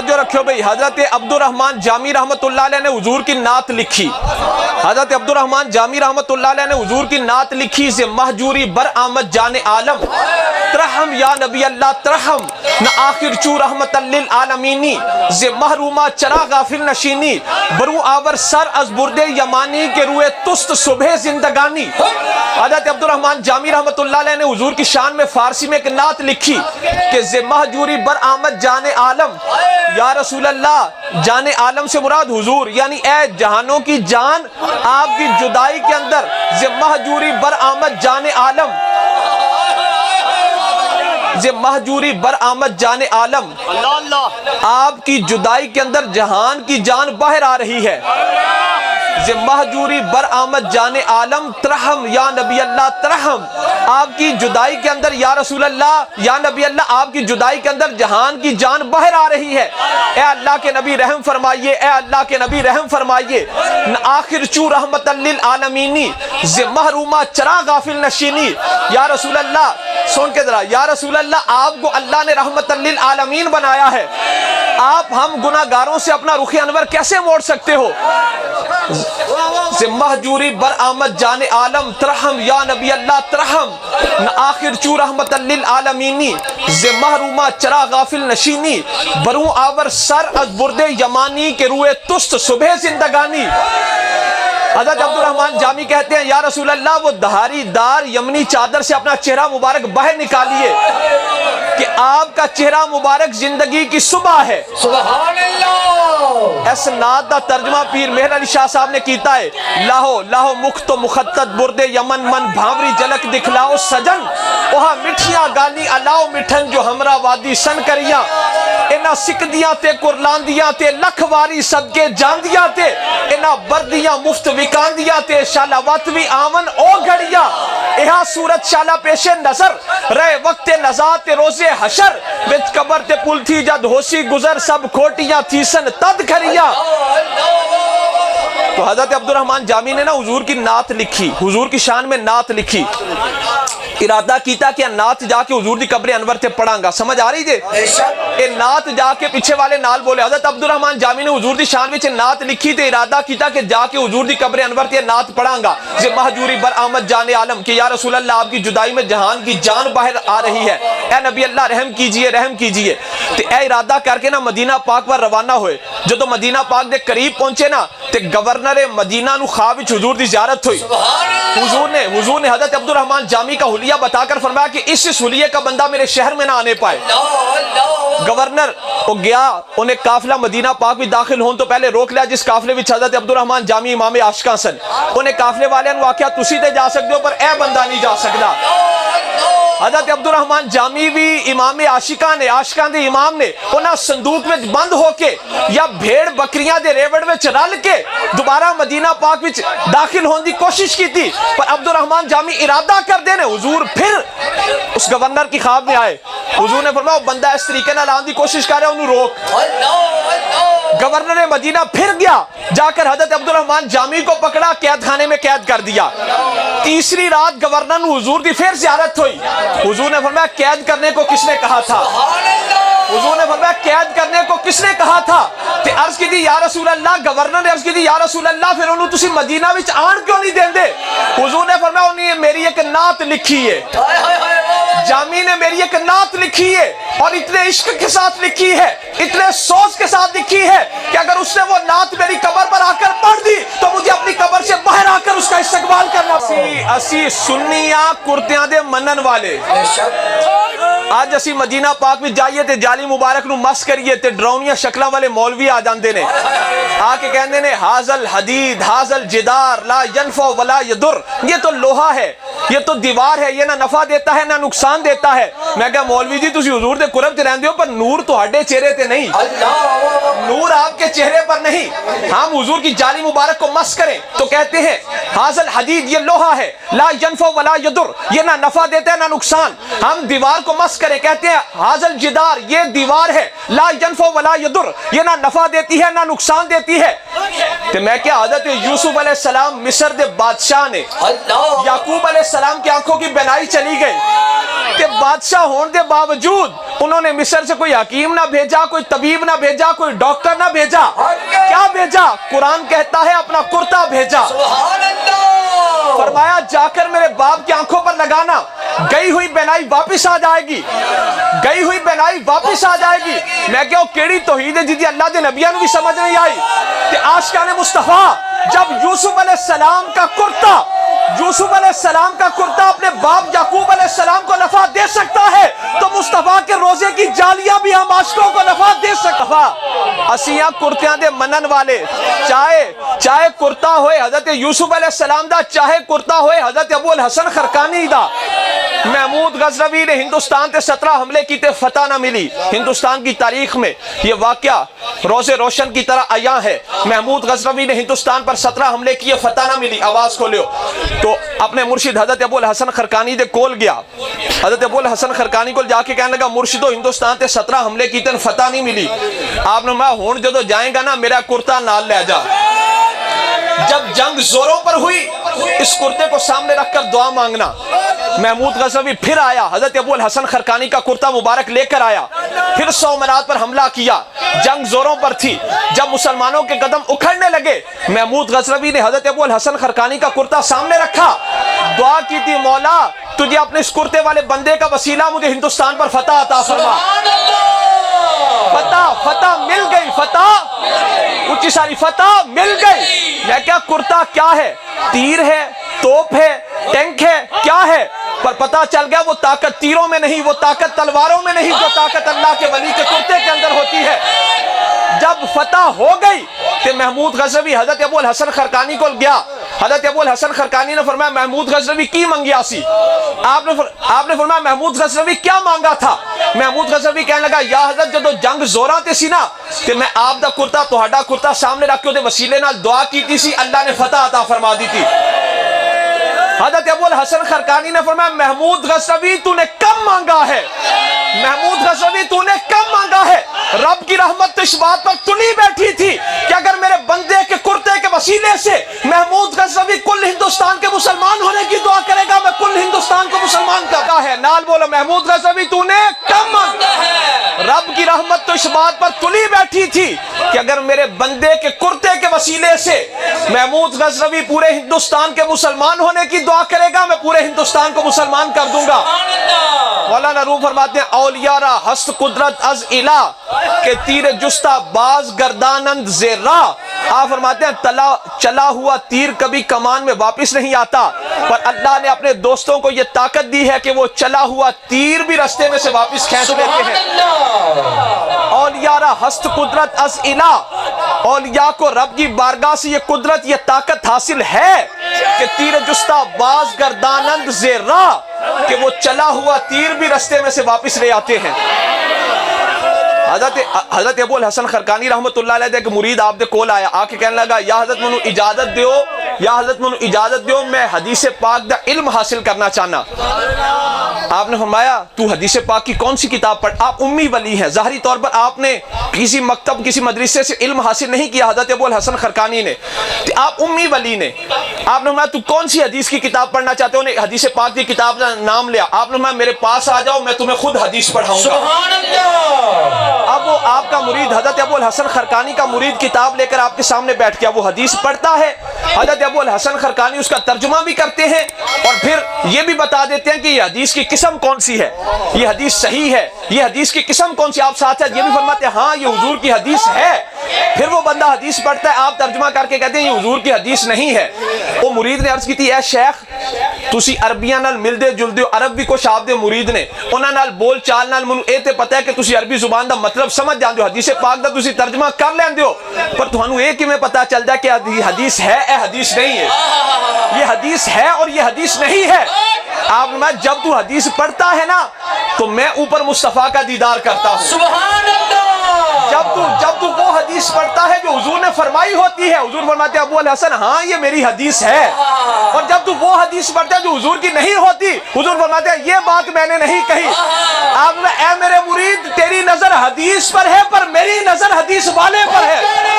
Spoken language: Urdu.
توجہ رکھو بھئی، حضرت عبد الرحمن جامی رحمت اللہ علیہ نے حضور کی نعت لکھی. حضرت عبد الرحمن جامی رحمت اللہ علیہ نے حضور کی نعت لکھی. سے مہجوری بر آمد جان عالم ترحم یا نبی اللہ ترحم نہ آخر چو رحمت للعالمینی. ز محرومہ چرا غافل نشینی برو آور سر از برد یمانی کے روئے تست صبح زندگانی. حضرت عبد الرحمن جامی رحمت اللہ علیہ نے حضور کی شان میں فارسی میں ایک نعت لکھی کہ ز مہجوری بر آمد جان عالم. یا رسول اللہ، جان عالم سے مراد حضور، یعنی اے جہانوں کی جان، آپ کی جدائی کے اندر ز مہجوری بر آمد جان عالم، ز مہجوری بر آمد جان عالم، آپ کی جدائی کے اندر جہان کی جان باہر آ رہی ہے. ز مہجوری بر آمد جان عالم ترحم یا نبی اللہ ترحم. آپ کی جدائی کے اندر یا رسول اللہ، یا نبی اللہ، آپ کی جدائی کے اندر جہان کی جان باہر آ رہی ہے. اے اللہ کے نبی رحم فرمائیے، اے اللہ کے نبی رحم فرمائیے. آخر چو رحمت للعالمینی ز محرومہ چرا غافل نشینی. یا رسول اللہ سن کے ذرا، یا رسول اللہ، آپ کو اللہ نے رحمت للعالمین بنایا ہے، آپ ہم گناہ گاروں سے اپنا رخ انور کیسے موڑ سکتے ہو؟ سے مہجوری بر آمد جان عالم ترحم یا نبی اللہ ترحم نہ آخر چو رحمت للعالمینی. ز محرومہ چرا غافل نشینی بروں آور سر از برد یمانی کے روئے تست صبح زندگانی. حضرت عبد الرحمن جامی کہتے ہیں، یا رسول اللہ، وہ دھاری دار یمنی چادر سے اپنا چہرہ مبارک باہر نکالیے کہ آپ کا چہرہ مبارک زندگی کی صبح ہے. سبحان اللہ. اس نعت دا ترجمہ پیر مہر علی شاہ صاحب نے کیتا ہے. لاہو لاہو مخت و مخطط برد یمن من بھاوری جلک دکھلاؤ سجن وہاں مٹھیاں گالی الاؤ مٹھن جو ہمراہ وادی سن کریاں. انہاں سکدیاں تے قرلاندیاں تے لکھ واری صدقے جاندیاں تے انہاں بردیاں مفت وکاندیاں تے شالا واتوی آون او گھڑیاں. یہاں صورت شالا پیش نظر رہے وقت نزات روز حشر وچ قبر تے پل تھی جد ہوسی گزر سب کھوٹیاں تھیسن تد کھریاں. تو حضرت عبد الرحمن جامی نے نا حضور کی نعت لکھی، حضور کی شان میں نعت لکھی. ارادہ کیتا کہ نعت جا کے حضور دی قبر انور تے پڑھاں گا. سمجھ آ رہی جے؟ اے نعت جا کے پیچھے والے نال بولے. حضرت عبد الرحمن جامی نے حضور دی شان وچ نعت لکھی تے ارادہ کیتا کہ جا کے حضور دی قبر انور تے نعت پڑھاں گا. ز مہجوری بر آمد جان عالم کہ یا رسول اللہ، آپ کی جدائی میں جہان کی جان باہر آ رہی ہے. اے نبی اللہ رحم کیجئے، رحم کیجئے. تے اے ارادہ کر کے نا مدینہ پاک پر روانہ ہوئے. جدو مدینہ پاک دے قریب پہنچے نا تے گورنر مدینہ نو خواب وچ حضور دی زیارت ہوئی. حضور نے حضرت عبد الرحمن جامی کا حلیہ بتا کر فرمایا کہ اس حلیے کا بندہ میرے شہر میں نہ آنے پائے. گورنر وہ گیا، انہیں قافلہ مدینہ پاک بھی داخل ہون تو پہلے روک لیا جس قافلے وچ حضرت عبد الرحمن جامی امام عاشقاں سن. انہیں قافلے والے نے آکھیا تسی تے جا سکتے ہو پر اے بندہ نہیں جا سکدا. حضرت عبد الرحمن جامی بھی امام عاشقاں نے، عاشقاں دے امام نے، انہاں صندوق وچ بند ہو کے یا بھیڑ بکریاں دے ریوڑ وچ رل کے دوبارہ مدینہ پاک وچ داخل ہون دی کوشش کی تھی. پر عبد الرحمن جامی ارادہ کر دینے حضور پھر اس گورنر کی خواب میں آئے. حضور نے فرمایا وہ بندہ اس طریقے نہ لاؤں دی کوشش کر رہا ہے، انہوں روک. گورنر مدینہ پھر گیا، جا کر حضرت عبد الرحمن جامی کو پکڑا، قید خانے میں قید کر دیا. تیسری رات گورنر نے حضور دی پھر زیارت ہوئی. حضور نے فرمایا قید کرنے کو کس نے کہا تھا؟ حضور نے فرمایا قید کرنے کو کس نے کہا تھا؟ تے عرض کی دی یا رسول اللہ، گورنر نے عرض کی دی یا رسول اللہ پھر انہوں تسی مدینہ وچ آن کیوں نہیں دین دے؟ حضور نے فرمایا انہیں میری ایک نعت لکھی ہے، جامی نے میری ایک نعت لکھی ہے اور اتنے عشق کے ساتھ لکھی ہے، اتنے سوچ کے ساتھ لکھی ہے کہ اگر اس نے وہ نعت میری قبر پر آ کر پڑھ دی تو مجھے اپنی قبر سے باہر آ کر اس کا استقبال کرنا. اسی سنیاں کرتیاں دے منن والے آج اسی مدینہ پاک میں جائیے تے جالی مبارک نو مس کریے تے ڈراؤنیاں شکلہ والے مولوی آ جاندے نے، آ کے کہندے نے حاضل حدید حاضل جدار لا ینفع ولا یدر. یہ تو لوہا ہے، یہ تو دیوار ہے، یہ نہ نفع دیتا ہے نہ نقصان دیتا ہے. میں کہا مولوی جی تسی حضور دے قرب تے رہندے ہو پر نور تو ہڈے چہرے تے نہیں، نور آپ کے چہرے پر نہیں. ہم حضور کی جالی مبارک کو مس کریں تو کہتے ہیں حاضل حدید یہ لوہا ہے، لا ینفع ولا یدر یہ نہ نفع دیتا ہے نہ نقصان. ہم دیوار کو مس کریں کہتے ہیں حاضل جدار یہ دیوار ہے، لا ینفع ولا یدر یہ نہ نفع دیتی ہے نہ نقصان دیتی ہے. تو میں کیا حضرت یوسف علیہ السلام مصر دے بادشاہ نے، یعقوب علیہ السلام کی آنکھوں کی بینائی چلی گئی، کہ بادشاہ ہونے دے باوجود انہوں نے مصر سے کوئی حکیم نہ بھیجا, کوئی طبیب نہ بھیجا, کوئی ڈاکٹر نہ بھیجا. کیا بھیجا؟ قرآن کہتا ہے اپنا کرتا بھیجا. سبحان اللہ. فرمایا جا کر میرے باپ کی آنکھوں پر لگانا, گئی ہوئی بینائی واپس آ جائے گی, گئی ہوئی بینائی واپس آ جائے گی. میں کہوں کیڑی توحید ہے جی اللہ دے نبیوں بھی سمجھ نہیں آئی کہ عاشقان مصطفیٰ جب یوسف علیہ السلام کا کرتا, یوسف علیہ السلام کا کرتا اپنے باپ یعقوب علیہ السلام کو نفع دے سکتا ہے تو مصطفیٰ کے روزے کی جالیاں بھی ہم عاشقوں کو نفع دے سکتا. اسیاں کرتیاں دے منن والے, چاہے کرتا ہوئے حضرت یوسف علیہ السلام دا, چاہے کرتا ہوئے حضرت ابو الحسن خرقانی دا. محمود غزنوی نے ہندوستان تے 17 حملے کی تے فتح نہ ملی. ہندوستان کی تاریخ میں یہ واقعہ روز روشن کی طرح عیاں ہے. محمود غزنوی نے ہندوستان پر 17 حملے کیے, فتح نہ ملی. آواز کھولیو. تو اپنے مرشد حضرت ابو الحسن خرقانی دے کول گیا. حضرت ابو الحسن خرقانی کو جا کے کہنے لگا مرشدو ہندوستان تے 17 حملے کی تے فتح نہیں ملی. آپ نے میں ہون جدو جائیں گا نا میرا کرتا نال لے جا. جب جنگ زوروں پر ہوئی اس کرتے کو سامنے رکھ کر دعا مانگنا. محمود غزنوی پھر آیا, حضرت ابو الحسن خرقانی کا کرتا مبارک لے کر آیا, پھر سومنات پر حملہ کیا. جنگ زوروں پر تھی. جب مسلمانوں کے قدم اکھڑنے لگے محمود غزنوی نے حضرت ابو الحسن خرقانی کا کرتا سامنے رکھا, دعا کی تھی مولا تجھے اپنے اس کرتے والے بندے کا وسیلہ مجھے ہندوستان پر فتح عطا فرما. فتح مل گئی, فتح اونچی ساری فتح مل گئی. میں کیا کرتا کیا ہے؟ تیر ہے, توپ ہے, ٹینک ہے, کیا ہے؟ پر پتہ چل گیا وہ طاقت تیروں میں نہیں, وہ طاقت تلواروں میں نہیں, جو طاقت اللہ کے ولی کے کرتے کے اندر ہوتی ہے. جب فتح ہو گئی تو محمود غزنوی حضرت ابو الحسن خرقانی کو گیا. حضرت ابو الحسن خرقانی نے فرمایا محمود غزنوی کی منگیا سی؟ آپ نے فرمایا محمود غزنوی کیا مانگا تھا؟ محمود غزنوی کہنے لگا یا حضرت جدو جنگ زوراں تے سی نا کہ میں آپ دا کرتا تہاڈا کرتا سامنے رکھ کے اودے وسیلے نال دعا کیتی سی, اللہ نے فتح عطا فرما دی تھی. حضرت ابو الحسن خرقانی نے فرمایا محمود غزنوی تو نے کم مانگا ہے, محمود غزنوی تو نے کم مانگا ہے. رب کی رحمت تو اس بات پر تلی بیٹھی تھی کہ اگر میرے بندے کے کرتے کے وسیلے سے محمود غزنوی کل ہندوستان کے مسلمان ہونے کی دعا کرے گا, میں کل ہندوستان کو مسلمان کرتا ہے. نال بولو محمود غزنوی تو نے کم مانگا ہے. رب کی رحمت تو اس بات پر تلی بیٹھی تھی کہ اگر میرے بندے کے کرتے کے وسیلے سے محمود غزنوی پورے ہندوستان کے مسلمان ہونے کی دعا کرے گا, میں پورے ہندوستان کو مسلمان کر دوں گا. مولانا روم فرماتے ہیں اولیاء را ہست قدرت از الہ کہ تیر جستا باز گردانند زیرہ. آپ فرماتے ہیں چلا ہوا تیر کبھی کمان میں واپس نہیں آتا, پر اللہ نے اپنے دوستوں کو یہ طاقت دی ہے کہ وہ چلا ہوا تیر بھی رستے میں سے واپس کھینچ لیتے ہیں. اولیاء را ہست قدرت از الہ, اولیاء کو رب کی بارگاہ سے یہ قدرت یہ طاقت حاصل ہے کہ تیر جستا باز گردانند زیرہ, کہ وہ چلا ہوا تیر بھی رستے میں سے واپس لے آتے ہیں. حضرت ابو الحسن خرقانی رحمت اللہ علیہ ایک مرید آپ دے کول آیا, آ کے کہنے لگا یا حضرت منو اجازت دیو, یا حضرت منو اجازت دیو, میں حدیث پاک دا علم حاصل کرنا چاہنا. آپ نے فرمایا تو حدیث پاک کی کون سی کتاب پڑھ؟ آپ امی ولی ہیں, ظاہری طور پر آپ نے کسی مکتب کسی مدرسے سے علم حاصل نہیں کیا. حضرت ابو الحسن خرقانی نے, آپ امی ولی نے. آپ نے فرمایا تو کون سی حدیث کی کتاب پڑھنا چاہتے ہو؟ انہیں حدیث پاک کی کتاب کا نام لیا. آپ نے فرمایا میرے پاس آ جاؤ, میں تمہیں خود حدیث پڑھاؤں گا. اب وہ آپ کا مرید حضرت ابو الحسن خرقانی کا مرید کتاب لے کر آپ کے سامنے بیٹھ گیا, وہ حدیث پڑھتا ہے. حضرت ابو الحسن خرقانی اس کا ترجمہ بھی کرتے ہیں اور پھر یہ بھی بتا دیتے ہیں کہ یہ حدیث کی قسم کون سی ہے, یہ حدیث صحیح ہے, یہ حدیث کی قسم کون سی. آپ ساتھ یہ بھی فرماتے ہیں ہاں یہ حضور کی حدیث ہے. پھر وہ بندہ حدیث پڑھتا ہے, آپ ترجمہ کر کے کہتے ہیں یہ حضور کی حدیث نہیں ہے. وہ مرید نے عرض کی تھی اے شیخ تسی عربیاں نال ملدے جلدے ہو, عرب بھی کچھ آپ دے مرید نے, انہاں نال بول چال نال منو اے تے پتہ ہے کہ تسی عربی زبان دا مطلب سمجھ جاندے ہو, حدیث پاک دا تسی ترجمہ کر لیندے ہو, پر تھانو اے کیویں پتہ چل جائے کہ حدیث ہے اے حدیث نہیں ہے, یہ حدیث ہے اور یہ حدیث نہیں ہے. آپ نے جب تو حدیث پڑھتا ہے نا تو میں اوپر مصطفیٰ کا دیدار کرتا ہوں. سبحان اللہ. جب تو وہ حدیث پڑھتا ہے جو حضور نے فرمائی ہوتی ہے, حضور فرماتے ہیں ابو الحسن ہاں یہ میری حدیث ہے, اور جب تو وہ حدیث پڑھتا ہے جو حضور کی نہیں ہوتی, حضور فرماتے ہیں یہ بات میں نے نہیں کہی. آپ نے اے میرے مرید تیری نظر حدیث پر ہے پر میری نظر حدیث والے پر ہے.